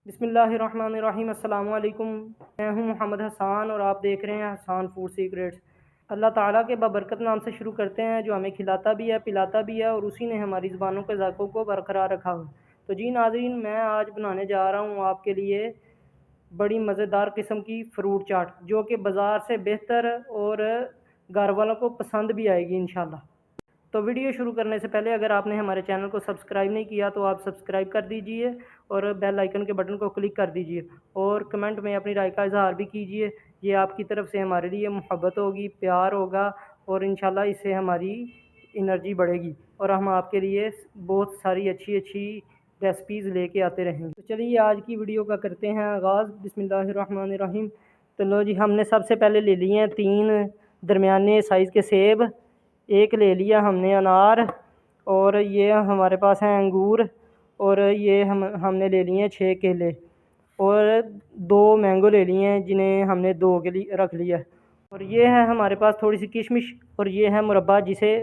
बिस्मिल्लाहिर्रहमानिर्रहीम। अस्सलाम वालेकुम। मैं हूं मोहम्मद हसान और आप देख रहे हैं हसान फूड सीक्रेट्स। अल्लाह ताला के बबरकत नाम से शुरू करते हैं जो हमें खिलाता भी है, पिलाता भी है और उसी ने हमारी ज़ुबानों के ज़ायक़ों को बरकरार रखा हुआ। तो जी नाज़रीन, मैं आज बनाने जा रहा हूं आपके लिए बड़ी मज़ेदार किस्म की फ़्रूट चाट, जो कि बाज़ार से बेहतर और घर वालों को पसंद भी आएगी इंशाल्लाह। तो वीडियो शुरू करने से पहले अगर आपने हमारे चैनल को सब्सक्राइब नहीं किया तो आप सब्सक्राइब कर दीजिए और बेल आइकन के बटन को क्लिक कर दीजिए और कमेंट में अपनी राय का इजहार भी कीजिए। ये आपकी तरफ से हमारे लिए मोहब्बत होगी, प्यार होगा और इंशाल्लाह इससे हमारी एनर्जी बढ़ेगी और हम आपके लिए बहुत सारी अच्छी अच्छी रेसिपीज़ लेके आते रहेंगे। तो चलिए आज की वीडियो का करते हैं आगाज़। बिस्मिल्लाहिर्रहमानिर्रहीम। तो लो जी, हमने सबसे पहले ले लिए हैं 3 दरमियाने साइज़ के सेब, एक ले लिया हमने अनार और ये हमारे पास हैं अंगूर और ये हमने ले लिए हैं 6 केले और 2 मैंगो ले लिए हैं जिन्हें हमने 2 के लिए रख लिया है। और ये है हमारे पास थोड़ी सी किशमिश और ये है मुरब्बा, जिसे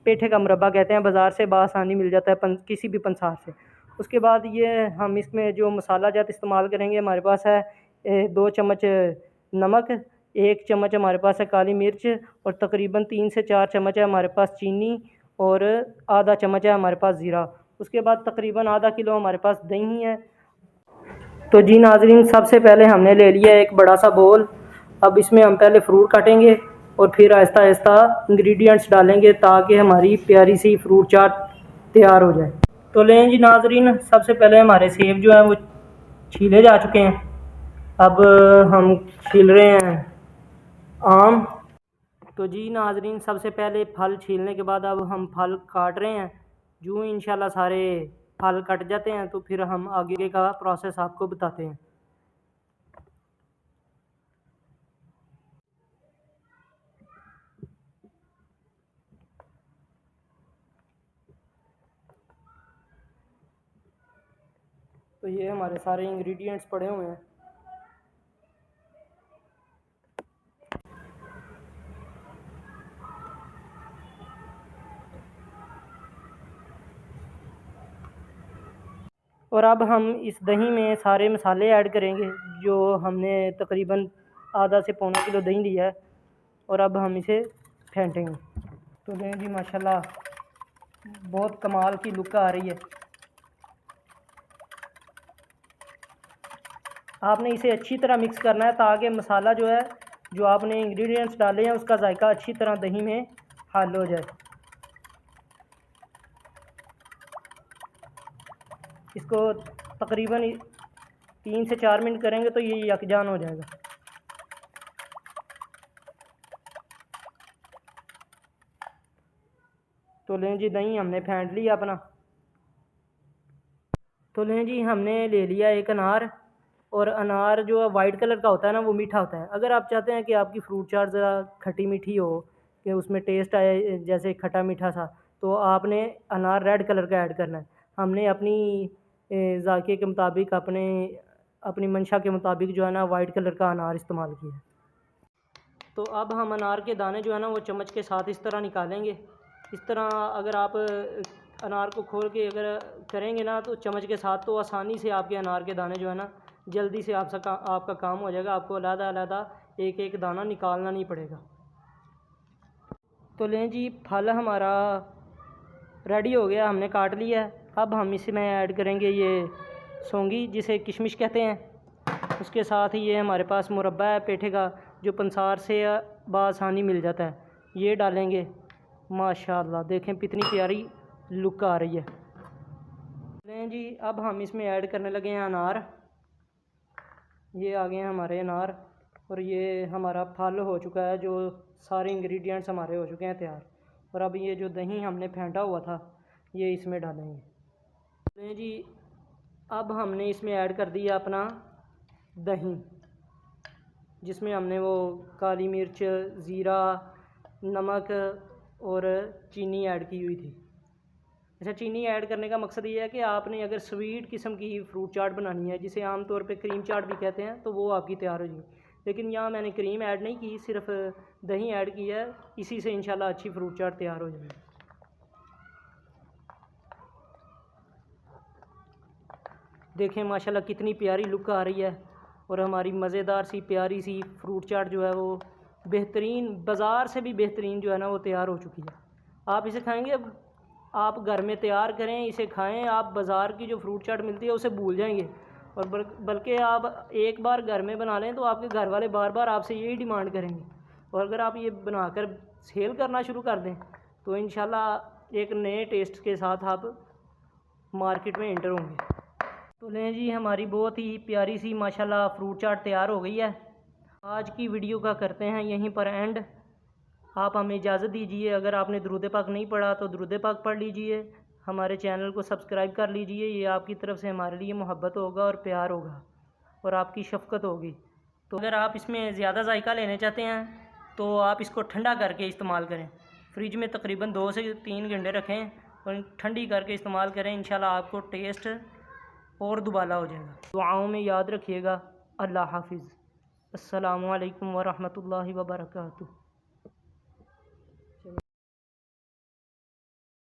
पेठे का मुरब्बा कहते हैं, बाज़ार से बआसानी मिल जाता है किसी भी पंसार से। उसके बाद ये हम इसमें जो मसाला जात इस्तेमाल करेंगे, हमारे पास है 2 चम्मच नमक, 1 चम्मच हमारे पास है काली मिर्च और तकरीबन 3 से 4 चम्मच है हमारे पास चीनी और आधा चम्मच है हमारे पास ज़ीरा। उसके बाद तकरीबन आधा किलो हमारे पास दही है। तो जी नाज़रीन, सबसे पहले हमने ले लिया एक बड़ा सा बोल। अब इसमें हम पहले फ्रूट काटेंगे और फिर आहिस्ता आहिस्ता इंग्रेडिएंट्स डालेंगे ताकि हमारी प्यारी सी फ्रूट चाट तैयार हो जाए। तो लें जी नाज़रीन, सबसे पहले हमारे सेब जो हैं वो छीले जा चुके हैं। अब हम छील रहे हैं आम। तो जी नाज़रीन, सबसे पहले फल छीलने के बाद अब हम फल काट रहे हैं। यूँ इंशाल्लाह सारे फल कट जाते हैं तो फिर हम आगे का प्रोसेस आपको बताते हैं। तो ये हमारे सारे इंग्रेडिएंट्स पड़े हुए हैं। और अब हम इस दही में सारे मसाले ऐड करेंगे जो हमने तकरीबन आधा से पौना किलो दही लिया है और अब हम इसे फेंटेंगे। तो दही जी माशाल्लाह बहुत कमाल की लुक आ रही है। आपने इसे अच्छी तरह मिक्स करना है ताकि मसाला जो है, जो आपने इंग्रेडिएंट्स डाले हैं, उसका जायका अच्छी तरह दही में हल हो जाए। इसको तकरीबन 3 से 4 मिनट करेंगे तो ये यकजान हो जाएगा। तो लें जी, दही हमने फेंट लिया अपना। तो लें जी, हमने ले लिया एक अनार और अनार जो वाइट कलर का होता है ना, वो मीठा होता है। अगर आप चाहते हैं कि आपकी फ्रूट चाट ज़रा खट्टी मीठी हो, कि उसमें टेस्ट आए जैसे खट्टा मीठा सा, तो आपने अनार रेड कलर का ऐड करना है। हमने अपनी जायके के मुताबिक, अपनी मंशा के मुताबिक जो है ना, वाइट कलर का अनार इस्तेमाल किया। तो अब हम अनार के दाने जो है ना, वो चम्मच के साथ इस तरह निकालेंगे। इस तरह अगर आप अनार को खोल के अगर करेंगे ना तो चम्मच के साथ, तो आसानी से आपके अनार के दाने जो है ना, जल्दी से आपका काम हो जाएगा। आपको अलग अलग एक एक दाना निकालना नहीं पड़ेगा। तो लें जी, फल हमारा रेडी हो गया, हमने काट लिया है। अब हम इसमें ऐड करेंगे ये सौंगी, जिसे किशमिश कहते हैं। उसके साथ ही ये हमारे पास मुरब्बा है पेठे का, जो पंसार से बआसानी मिल जाता है, ये डालेंगे। माशाल्लाह देखें कितनी प्यारी लुक आ रही है। लें जी, अब हम इसमें ऐड करने लगे हैं अनार। ये आ गए हैं हमारे अनार और ये हमारा फल हो चुका है, जो सारे इंग्रेडिएंट्स हमारे हो चुके हैं तैयार। और अब ये जो दही हमने फेंटा हुआ था, ये इसमें डालेंगे। लें जी, अब हमने इसमें ऐड कर दिया अपना दही, जिसमें हमने वो काली मिर्च, ज़ीरा, नमक और चीनी ऐड की हुई थी। अच्छा, चीनी ऐड करने का मकसद ये है कि आपने अगर स्वीट किस्म की फ्रूट चाट बनानी है, जिसे आमतौर पे क्रीम चाट भी कहते हैं, तो वो आपकी तैयार हो जाएगी। लेकिन यहाँ मैंने क्रीम ऐड नहीं की, सिर्फ दही ऐड की है। इसी से इंशाल्लाह अच्छी फ्रूट चाट तैयार हो जाएगी। देखें माशाल्लाह कितनी प्यारी लुक आ रही है। और हमारी मज़ेदार सी प्यारी सी फ्रूट चाट जो है वो बेहतरीन, बाज़ार से भी बेहतरीन जो है ना वो तैयार हो चुकी है। आप इसे खाएंगे, आप घर में तैयार करें, इसे खाएं, आप बाज़ार की जो फ्रूट चाट मिलती है उसे भूल जाएंगे। और बल्कि आप एक बार घर में बना लें तो आपके घर वाले बार बार आपसे यही डिमांड करेंगे। और अगर आप ये बनाकर सेल करना शुरू कर दें तो इंशाल्लाह एक नए टेस्ट के साथ आप मार्केट में एंटर होंगे। तो लें जी, हमारी बहुत ही प्यारी सी माशाल्लाह फ्रूट चाट तैयार हो गई है। आज की वीडियो का करते हैं यहीं पर एंड। आप हमें इजाज़त दीजिए। अगर आपने दुरूद पाक नहीं पढ़ा तो दुरूद पाक पढ़ लीजिए। हमारे चैनल को सब्सक्राइब कर लीजिए। ये आपकी तरफ से हमारे लिए मोहब्बत होगा और प्यार होगा और आपकी शफ़क़त होगी। तो अगर आप इसमें ज़्यादा जायका लेना चाहते हैं तो आप इसको ठंडा करके इस्तेमाल करें। फ्रिज में तकरीबन 2 से 3 घंटे रखें और ठंडी करके इस्तेमाल करें। इंशाल्लाह आपको टेस्ट और दुबाला हो जाएगा। दुआओं में याद रखिएगा। अल्लाह हाफिज़। अस्सलामु अलैकुम व रहमतुल्लाहि व बरकातुहू।